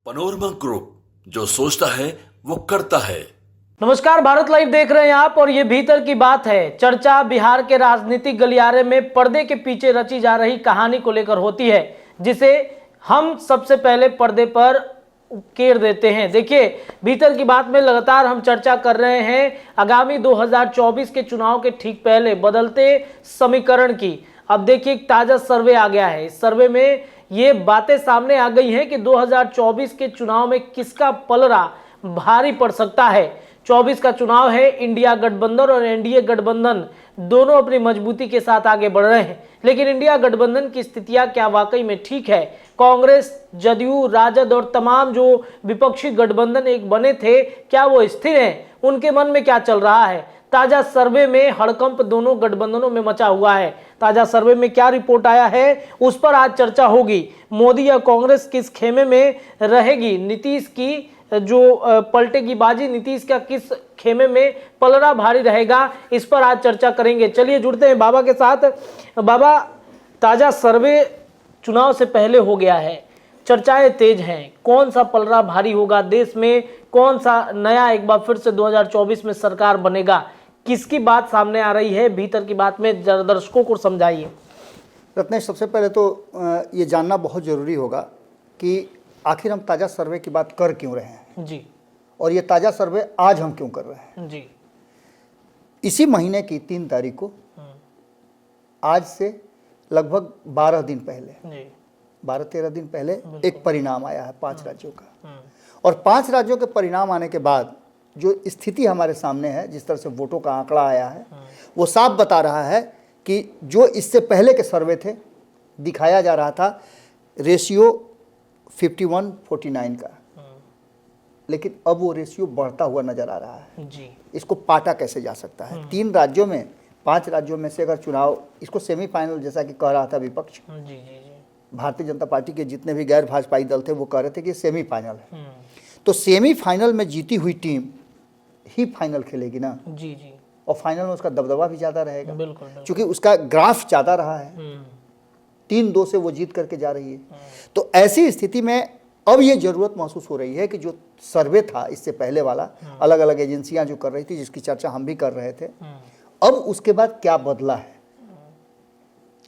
Panorama group, जो सोचता है वो करता है। नमस्कार, भारत लाइव देख रहे हैं आप और ये भीतर की बात है। चर्चा बिहार के राजनीतिक गलियारे में पर्दे के पीछे रची जा रही कहानी को लेकर होती है, जिसे हम सबसे पहले पर्दे पर उकेर देते हैं। देखिए, भीतर की बात में लगातार हम चर्चा कर रहे हैं आगामी 2024 के चुनाव के ठीक पहले बदलते समीकरण की। अब देखिए, एक ताजा सर्वे आ गया है। इस सर्वे में ये बातें सामने आ गई हैं कि 2024 के चुनाव में किसका पलड़ा भारी पड़ सकता है। 24 का चुनाव है, इंडिया गठबंधन और एनडीए गठबंधन दोनों अपनी मजबूती के साथ आगे बढ़ रहे हैं, लेकिन इंडिया गठबंधन की स्थितियां क्या वाकई में ठीक है? कांग्रेस, जदयू, राजद और तमाम जो विपक्षी गठबंधन एक बने थे, क्या वो स्थिर हैं? उनके मन में क्या चल रहा है? ताजा सर्वे में हड़कंप दोनों गठबंधनों में मचा हुआ है। ताजा सर्वे में क्या रिपोर्ट आया है, उस पर आज चर्चा होगी। मोदी या कांग्रेस किस खेमे में रहेगी? नीतीश की जो पलटेगी बाजी, नीतीश का किस खेमे में पलड़ा भारी रहेगा, इस पर आज चर्चा करेंगे। चलिए जुड़ते हैं बाबा के साथ। बाबा, ताजा सर्वे चुनाव से पहले हो गया है, चर्चाएं तेज हैं। कौन सा पलड़ा भारी होगा देश में? कौन सा नया एक बार फिर से 2024 में सरकार बनेगा? किसकी बात सामने आ रही है? भीतर की बात में दर्शकों को समझाइए। रत्नेश, सबसे पहले तो ये जानना बहुत ज़रूरी होगा कि आखिर हम ताज़ा सर्वे की बात कर क्यों रहे हैं जी, और ये ताज़ा सर्वे आज हम क्यों कर रहे हैं जी। इसी महीने की 3 तारीख को, आज से लगभग 12 दिन पहले, जी, 12-13 दिन पहले एक परिणाम आया है 5 राज्यों का। और 5 राज्यों के परिणाम आने के बाद जो स्थिति हमारे सामने है, जिस तरह से वोटों का आंकड़ा आया है, वो साफ बता रहा है कि जो इससे पहले के सर्वे थे, दिखाया जा रहा था रेशियो 51-49 का, लेकिन अब वो रेशियो बढ़ता हुआ नजर आ रहा है। जी। इसको पाटा कैसे जा सकता है? 3 राज्यों में, 5 राज्यों में से अगर चुनाव, इसको सेमीफाइनल जैसा कि कह रहा था विपक्ष, जी, जी, भारतीय जनता पार्टी के जितने भी गैर भाजपाई दल थे वो कह रहे थे कि सेमीफाइनल है। तो सेमीफाइनल में जीती हुई टीम ही फाइनल खेलेगी ना। जी, जी। और फाइनल में उसका दबदबा भी ज़्यादा रहेगा, बिल्कुल, बिल्कुल। क्योंकि उसका ग्राफ ज़्यादा रहा है। 3-2 से वो जीत करके जा रही है। तो ऐसी स्थिति में अब ये ज़रूरत महसूस हो रही है कि जो सर्वे था इससे पहले वाला, अलग अलग एजेंसियां जो कर रही थी, जिसकी चर्चा हम भी कर रहे थे, अब उसके बाद क्या बदला है।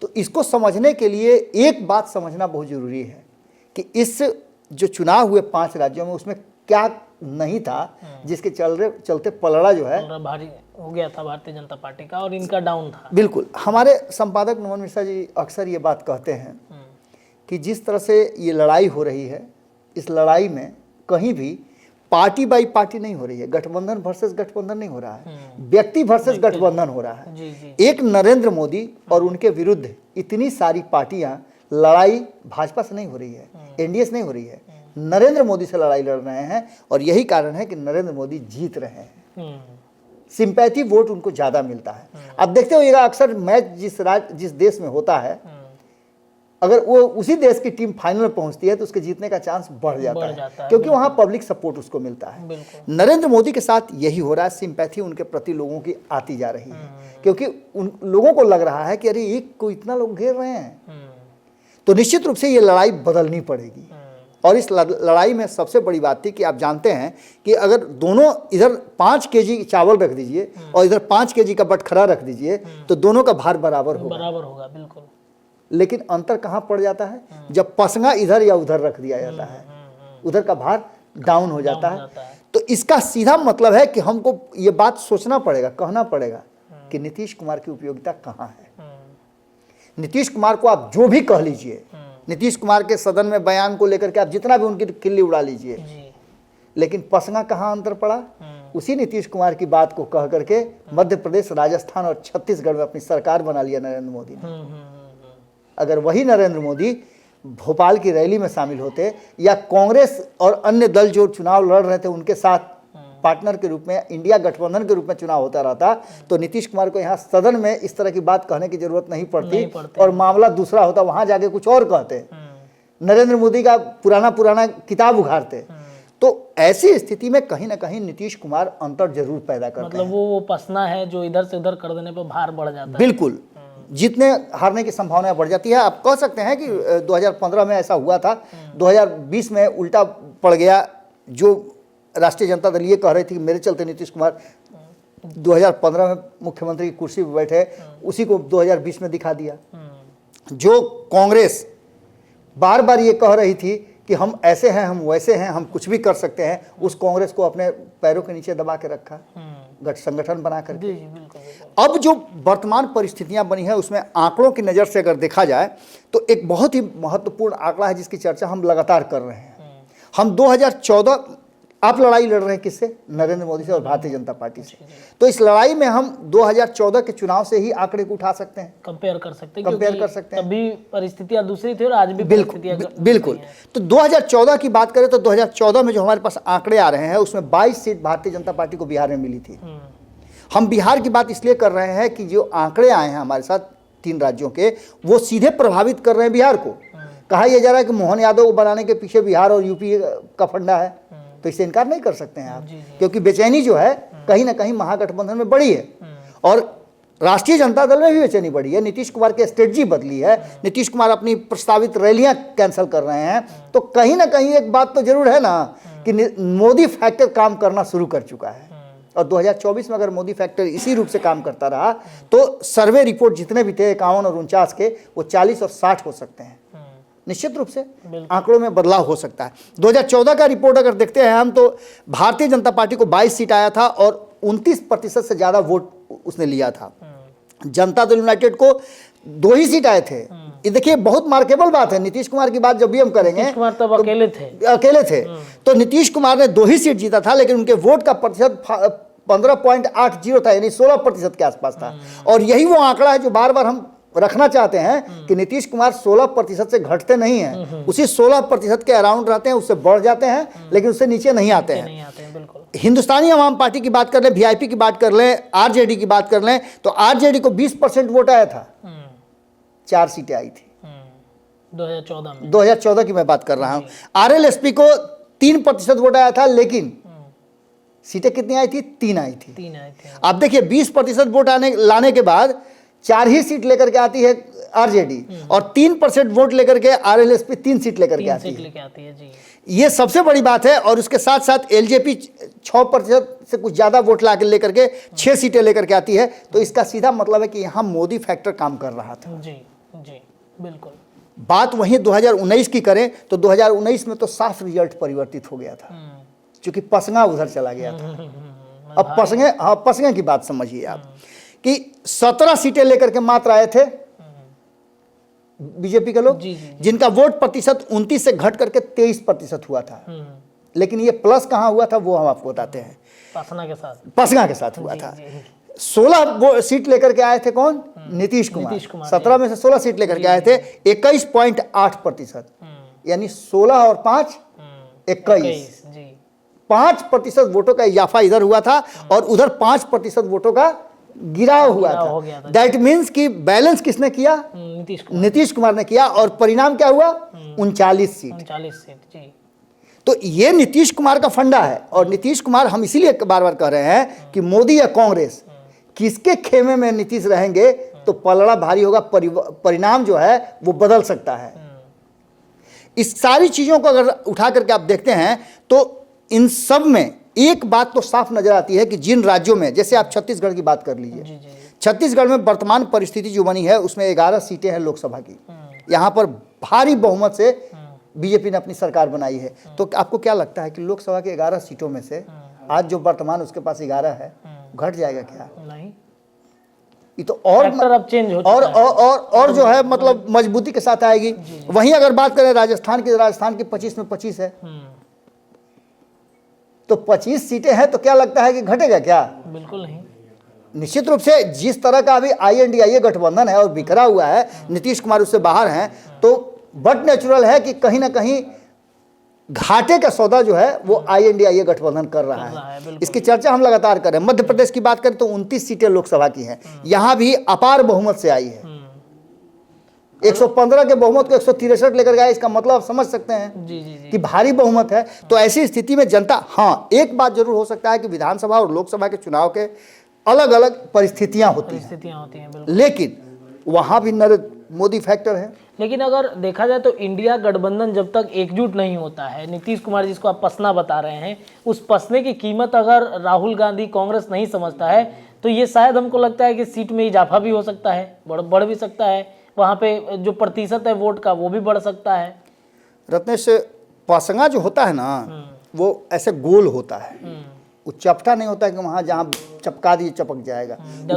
तो इसको समझने के लिए एक बात समझना बहुत ज़रूरी है कि इस जो चुनाव हुए 5 राज्यों में, उसमें क्या नहीं था जिसके चलते पलड़ा जो है भारी हो गया था भारतीय जनता पार्टी का, और इनका डाउन था। बिल्कुल। हमारे संपादक नमन मिश्रा जी अक्सर ये बात कहते हैं कि जिस तरह से ये लड़ाई हो रही है, इस लड़ाई में कहीं भी पार्टी बाई पार्टी नहीं हो रही है, गठबंधन वर्सेस गठबंधन नहीं हो रहा है, व्यक्ति वर्सेस गठबंधन हो रहा है। जी, जी। एक नरेंद्र मोदी और उनके विरुद्ध इतनी सारी पार्टियां, लड़ाई भाजपा से नहीं हो रही है, एनडीए से नहीं हो रही है, नरेंद्र मोदी से लड़ाई लड़ रहे हैं। और यही कारण है कि नरेंद्र मोदी जीत रहे हैं। सिंपैथी वोट उनको ज्यादा मिलता है। अब देखते होइएगा, अक्सर मैच जिस देश में होता है, अगर वो उसी देश की टीम फाइनल में पहुंचती है तो उसके जीतने का चांस बढ़ जाता है, क्योंकि वहां पब्लिक सपोर्ट उसको मिलता है। नरेंद्र मोदी के साथ यही हो रहा है। सिंपैथी उनके प्रति लोगों की आती जा रही है, क्योंकि उन लोगों को लग रहा है कि अरे ये को इतना लोग घेर रहे हैं। तो निश्चित रूप से ये लड़ाई बदलनी पड़ेगी। और इस लड़ाई में सबसे बड़ी बात थी कि आप जानते हैं कि अगर दोनों, इधर 5 केजी चावल रख दीजिए और इधर 5 केजी का बटखरा रख दीजिए, तो दोनों का भार बराबर होगा। बिल्कुल। लेकिन अंतर कहाँ पड़ जाता है? जब पसंगा इधर या उधर रख दिया जाता है, उधर का भार डाउन हो जाता है। तो इसका सीधा मतलब है कि हमको ये बात सोचना पड़ेगा, कहना पड़ेगा कि नीतीश कुमार की उपयोगिता कहाँ है। नीतीश कुमार को आप जो भी कह लीजिए, नीतीश कुमार के सदन में बयान को लेकर के आप जितना भी उनकी किल्ली उड़ा लीजिए, लेकिन पसंगा कहाँ अंतर पड़ा? उसी नीतीश कुमार की बात को कह करके मध्य प्रदेश, राजस्थान और छत्तीसगढ़ में अपनी सरकार बना लिया नरेंद्र मोदी ने। अगर वही नरेंद्र मोदी भोपाल की रैली में शामिल होते, या कांग्रेस और अन्य दल जो चुनाव लड़ रहे थे उनके साथ पार्टनर के रूप में, इंडिया गठबंधन के रूप में चुनाव होता रहता, तो नीतीश कुमार को यहाँ सदन में इस तरह की बात कहने की जरूरत नहीं पड़ती और मामला दूसरा होता, वहां जाके कुछ और कहते, नरेंद्र मोदी का पुराना किताब उघाड़ते। तो ऐसी स्थिति में कहीं ना कहीं नीतीश कुमार अंतर जरूर पैदा करते हैं। मतलब वो पसना है जो इधर से उधर कर देने पर भार बढ़ जाता है। बिल्कुल। जीतने हारने की संभावना बढ़ जाती है। आप कह सकते हैं कि 2015 में ऐसा हुआ था, 2020 में उल्टा पड़ गया। जो राष्ट्रीय जनता दल ये कह रही थी कि मेरे चलते नीतीश कुमार 2015 में मुख्यमंत्री की कुर्सी पर बैठे, उसी को 2020 में दिखा दिया। जो कांग्रेस बार बार ये कह रही थी कि हम ऐसे हैं, हम वैसे हैं, हम कुछ भी कर सकते हैं, उस कांग्रेस को अपने पैरों के नीचे दबा के रखा, संगठन बना करके। अब जो वर्तमान परिस्थितियां बनी है उसमें आंकड़ों की नज़र से अगर देखा जाए तो एक बहुत ही महत्वपूर्ण आंकड़ा है जिसकी चर्चा हम लगातार कर रहे हैं। हम 2014 आप लड़ाई लड़ रहे हैं किससे? नरेंद्र मोदी से और भारतीय जनता पार्टी से। तो इस लड़ाई में हम 2014 के चुनाव से ही आंकड़े को उठा सकते हैं, कंपेयर कर सकते हैं, कंपेयर कर सकते हैं। तभी परिस्थितियां दूसरी थी और आज भी बिल्कुल। तो 2014 की बात करें तो 2014 में जो हमारे पास आंकड़े आ रहे हैं उसमें 22 सीट भारतीय जनता पार्टी को बिहार में मिली थी। हम बिहार की बात इसलिए कर रहे हैं कि जो आंकड़े आए हैं हमारे साथ 3 राज्यों के, वो सीधे प्रभावित कर रहे हैं बिहार को। कहा यह जा रहा है कि मोहन यादव को बनाने के पीछे बिहार और यूपी का फंडा है, तो इससे इनकार नहीं कर सकते हैं आप, क्योंकि बेचैनी जो है कहीं ना कहीं महागठबंधन में बढ़ी है और राष्ट्रीय जनता दल में भी बेचैनी बढ़ी है। नीतीश कुमार की स्ट्रेटजी बदली है, नीतीश कुमार अपनी प्रस्तावित रैलियां कैंसिल कर रहे हैं। तो कहीं ना कहीं एक बात तो जरूर है ना कि मोदी फैक्टर काम करना शुरू कर चुका है। और 2024 में अगर मोदी फैक्टर इसी रूप से काम करता रहा तो सर्वे रिपोर्ट जितने भी थे 51 और 49 के, वो 40 और 60 हो सकते हैं। निश्चित रूप से आंकड़ों में बदलाव हो सकता है। 2014 का रिपोर्ट अगर देखते हैं हम तो भारतीय जनता पार्टी को 22 सीट आया था और 29% से ज्यादा वोट उसने लिया था। जनता दल यूनाइटेड को 2 ही सीट आए थे। ये देखिए बहुत मार्केबल बात है। नीतीश कुमार की बात जब भी हम करेंगे, नीतीश कुमार तब अकेले थे तो नीतीश कुमार ने 2 ही सीट जीता था, लेकिन उनके वोट का प्रतिशत 15.80 था, यानी 16% के आसपास था। और यही वो आंकड़ा है जो बार बार हम रखना चाहते हैं कि नीतीश कुमार 16% से घटते नहीं हैं, उसी 16% के अराउंड रहते हैं, उससे बढ़ जाते हैं, लेकिन उससे नीचे नहीं आते हैं। हिंदुस्तानी अवाम पार्टी की बात कर लें, वीआईपी की बात कर लें, आरजेडी की बात कर लें तो आरजेडी को 20% वोट आया था, 4 सीटें आई थी 2014 की मैं बात कर रहा हूं। आरएलएसपी को 3% वोट आया था, लेकिन सीटें कितनी आई थी? 3 आई थी। आप देखिए 20% वोट लाने के बाद 4 ही सीट लेकर के आती है आरजेडी और 3% वोट लेकर के आरएलएसपी 3 सीट लेकर के आती है जी। ये सबसे बड़ी बात है। और उसके साथ साथ एलजेपी 6% से कुछ ज्यादा वोट लेकर के 6 सीटें लेकर के आती है। तो इसका सीधा मतलब है कि यहाँ मोदी फैक्टर काम कर रहा था। जी जी बिल्कुल। बात वहीं 2019 की करें तो 2019 में तो साफ रिजल्ट परिवर्तित हो गया था, क्योंकि पसंगा उधर चला गया था। अब पसंगे की बात समझिए आप कि 17 सीटें लेकर के मात्र आए थे बीजेपी के लोग, जिनका वोट प्रतिशत 29 से घट करके 23% हुआ था। लेकिन ये प्लस कहां हुआ था वो हम आपको बताते हैं। पसंगा के साथ हुआ था। 16 सीट लेकर के आए थे कौन? नीतीश कुमार। 17 में से 16 सीट लेकर के आए थे, 21.8%, यानी 16 और 5 21, 5% वोटों का इजाफा इधर हुआ था और उधर 5% वोटों का गिराव हुआ था। दैट मीन्स कि बैलेंस किसने किया? नीतीश कुमार ने किया। और परिणाम क्या हुआ? 39 सीट जी। तो ये नीतीश कुमार का फंडा है। और नीतीश कुमार, हम इसीलिए बार बार कह रहे हैं कि मोदी या कांग्रेस किसके खेमे में नीतीश रहेंगे तो पलड़ा भारी होगा, परिणाम जो है वो बदल सकता है। इस सारी चीजों को अगर उठा करके आप देखते हैं तो इन सब में एक बात तो साफ नजर आती है कि जिन राज्यों में, जैसे आप छत्तीसगढ़ की बात कर लीजिए, छत्तीसगढ़ में वर्तमान परिस्थिति जो बनी है उसमें 11 सीटें हैं लोकसभा की। यहाँ पर भारी बहुमत से बीजेपी ने अपनी सरकार बनाई है। तो आपको क्या लगता है कि लोकसभा के 11 सीटों में से आज जो वर्तमान उसके पास 11 है, घट जाएगा क्या? नहीं, ये तो और अब चेंज हो और जो है मतलब मजबूती के साथ आएगी। वहीं अगर बात करें राजस्थान की 25 में 25 है, तो 25 सीटें हैं, तो क्या लगता है कि घटेगा क्या? बिल्कुल नहीं। निश्चित रूप से जिस तरह का अभी INDIA गठबंधन है और बिखरा हुआ है, नीतीश कुमार उससे बाहर हैं, तो बट नेचुरल है कि कहीं ना कहीं घाटे का सौदा जो है वो INDIA गठबंधन कर रहा है। इसकी चर्चा हम लगातार करें। मध्य प्रदेश की बात करें तो 29 सीटें लोकसभा की हैं, यहां भी अपार बहुमत से आई है। 115 के बहुमत को 163 लेकर गए, इसका मतलब समझ सकते हैं कि भारी बहुमत है। तो ऐसी स्थिति में जनता, हाँ एक बात जरूर हो सकता है कि विधानसभा और लोकसभा के चुनाव के अलग अलग परिस्थितियां होती हैं, लेकिन वहां भी मोदी फैक्टर है। लेकिन अगर देखा जाए तो इंडिया गठबंधन जब तक एकजुट नहीं होता है, नीतीश कुमार जिसको आप पसना बता रहे हैं, उस पसने की कीमत अगर राहुल गांधी कांग्रेस नहीं समझता है तो ये शायद हमको लगता है कि सीट में इजाफा भी हो सकता है, बढ़ भी सकता है, वहाँ पे जो प्रतिशत है वोट का वो भी बढ़ सकता है। रत्नेश, पसंगा जो होता है ना वो ऐसे गोल होता है, वो चपटा नहीं होता है कि वहाँ जहाँ चपका दिए चपक जाएगा,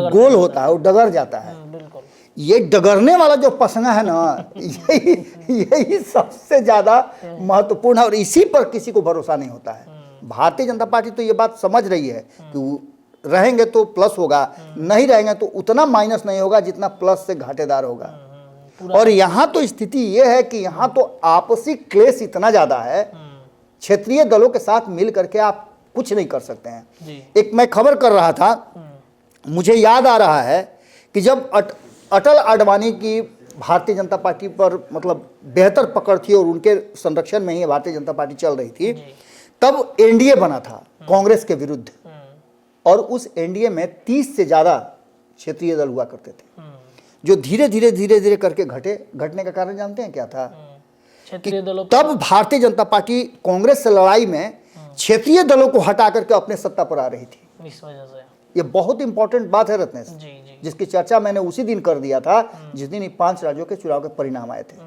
गोल होता है, वो डगर जाता है। बिल्कुल। ये डगरने वाला जो पसंगा है ना, यही सबसे ज्यादा महत्वपूर्ण है और इसी पर किसी को भरोसा नहीं होता है। भारतीय जनता पार्टी तो ये बात समझ रही है कि रहेंगे तो प्लस होगा, नहीं रहेंगे तो उतना माइनस नहीं होगा जितना प्लस से घाटेदार होगा। और यहाँ तो स्थिति ये है कि यहाँ तो आपसी क्लेश इतना ज्यादा है, क्षेत्रीय दलों के साथ मिल करके आप कुछ नहीं कर सकते हैं। एक मैं खबर कर रहा था, मुझे याद आ रहा है कि जब अटल आडवाणी की भारतीय जनता पार्टी पर मतलब बेहतर पकड़ थी और उनके संरक्षण में ही भारतीय जनता पार्टी चल रही थी, तब एनडीए बना था कांग्रेस के विरुद्ध, और उस एनडीए में 30 से ज़्यादा क्षेत्रीय दल हुआ करते थे, जो धीरे धीरे करके घटने का कारण जानते हैं क्या था? क्षेत्रीय दलों तब भारतीय जनता पार्टी कांग्रेस से लड़ाई में क्षेत्रीय दलों को हटा करके अपने सत्ता पर आ रही थी। इस वजह से ये बहुत इंपॉर्टेंट बात है रत्नेश, जी। जिसकी चर्चा मैंने उसी दिन कर दिया था जिस दिन 5 राज्यों के चुनाव के परिणाम आए थे।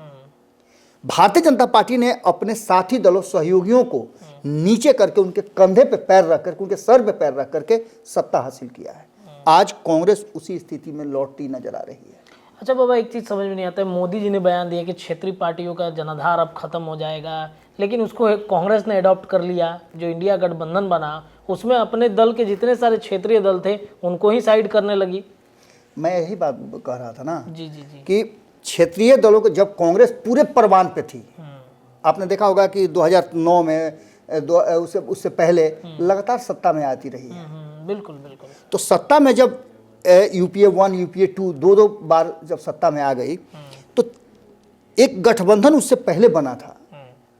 भारतीय जनता पार्टी ने अपने साथी दलों सहयोगियों को नीचे करके उनके कंधे पे पैर रख करके, उनके सर पे पैर रख करके सत्ता हासिल किया है। आज कांग्रेस उसी स्थिति में लौटती नजर आ रही है। अच्छा बाबा, एक चीज़ समझ में नहीं आता है, मोदी जी ने बयान दिया कि क्षेत्रीय पार्टियों का जनाधार अब खत्म हो जाएगा, लेकिन उसको कांग्रेस ने अडॉप्ट कर लिया। जो इंडिया गठबंधन बना उसमें अपने दल के जितने सारे क्षेत्रीय दल थे उनको ही साइड करने लगी। मैं यही बात कह रहा था ना जी कि क्षेत्रीय दलों को जब कांग्रेस पूरे परवान पे थी, आपने देखा होगा कि 2009 में उससे पहले लगातार सत्ता में आती रही है। बिल्कुल। तो सत्ता में जब यूपीए 1 यूपीए 2 दो बार जब सत्ता में आ गई, तो एक गठबंधन उससे पहले बना था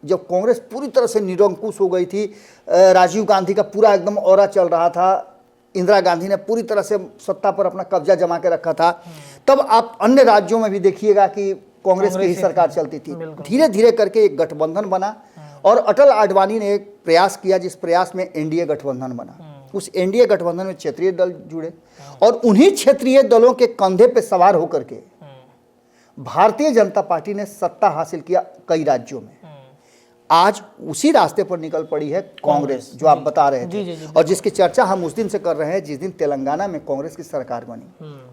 जब कांग्रेस पूरी तरह से निरंकुश हो गई थी। राजीव गांधी का पूरा एकदम ऑरा चल रहा था, इंदिरा गांधी ने पूरी तरह से सत्ता पर अपना कब्जा जमा के रखा था। तब आप अन्य राज्यों में भी देखिएगा कि कांग्रेस की ही सरकार चलती थी। धीरे धीरे करके एक गठबंधन बना और अटल आडवाणी ने एक प्रयास किया, जिस प्रयास में एनडीए गठबंधन बना। उस एनडीए गठबंधन में क्षेत्रीय दल जुड़े और उन्हीं क्षेत्रीय दलों के कंधे पे सवार होकर के भारतीय जनता पार्टी ने सत्ता हासिल किया कई राज्यों में। आज उसी रास्ते पर निकल पड़ी है कांग्रेस, जो आप बता रहे थे, और जिसकी चर्चा हम उस दिन से कर रहे हैं जिस दिन तेलंगाना में कांग्रेस की सरकार बनी।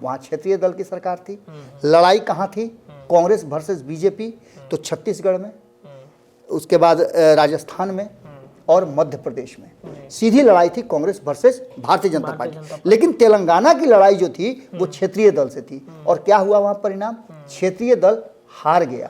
वहां क्षेत्रीय दल की सरकार थी। लड़ाई कहां थी? कांग्रेस वर्सेस बीजेपी तो छत्तीसगढ़ में, उसके बाद राजस्थान में और मध्य प्रदेश में सीधी लड़ाई थी कांग्रेस वर्सेस भारतीय जनता पार्टी। लेकिन तेलंगाना की लड़ाई जो थी वो क्षेत्रीय दल से थी, और क्या हुआ वहां परिणाम? क्षेत्रीय दल हार गया।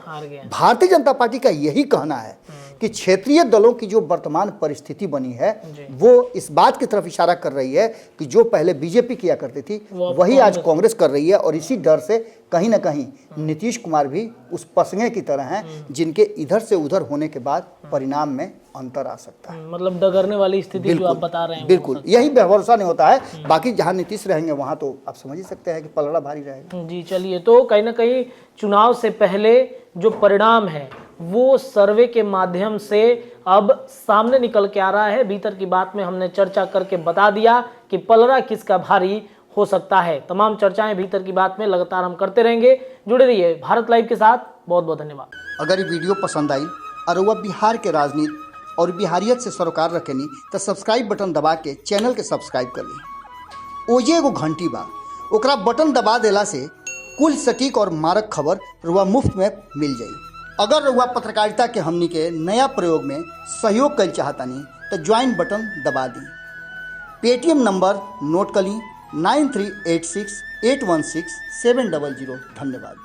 भारतीय जनता पार्टी का यही कहना है कि क्षेत्रीय दलों की जो वर्तमान परिस्थिति बनी है वो इस बात की तरफ इशारा कर रही है कि जो पहले बीजेपी किया करती थी वही आज कांग्रेस कर रही है, और इसी डर से कहीं ना कहीं नीतीश कुमार भी उस पसंगे की तरह हैं जिनके इधर से उधर होने के बाद परिणाम में अंतर आ सकता है। मतलब डगरने वाली स्थिति जो आप बता रहे हैं। बिल्कुल, यही भरोसा नहीं होता है। बाकी जहां नीतीश रहेंगे वहां तो आप समझ ही सकते हैं कि पलड़ा भारी रहेगा। जी चलिए, तो कहीं ना कहीं चुनाव से पहले जो परिणाम है वो सर्वे के माध्यम से अब सामने निकल के आ रहा है। भीतर की बात में हमने चर्चा करके बता दिया कि पलड़ा किसका भारी हो सकता है। तमाम चर्चाएं भीतर की बात में लगातार हम करते रहेंगे। जुड़े रहिए भारत लाइव के साथ। बहुत बहुत धन्यवाद। अगर ये वीडियो पसंद आई और वह बिहार के राजनीति और बिहारियत से सरोकार रखेनी तो सब्सक्राइब बटन दबा के चैनल के सब्सक्राइब कर ली। ओजे एगो घंटी बा, ओकरा बटन दबा देला से कुल सटीक और मारक खबर रुआ मुफ्त में मिल जाई। अगर रुआ पत्रकारिता के हमनी के नया प्रयोग में सहयोग कर चाहतानी तो ज्वाइन बटन दबा दी। पेटीएम नंबर नोट कर ली 9386816700। धन्यवाद।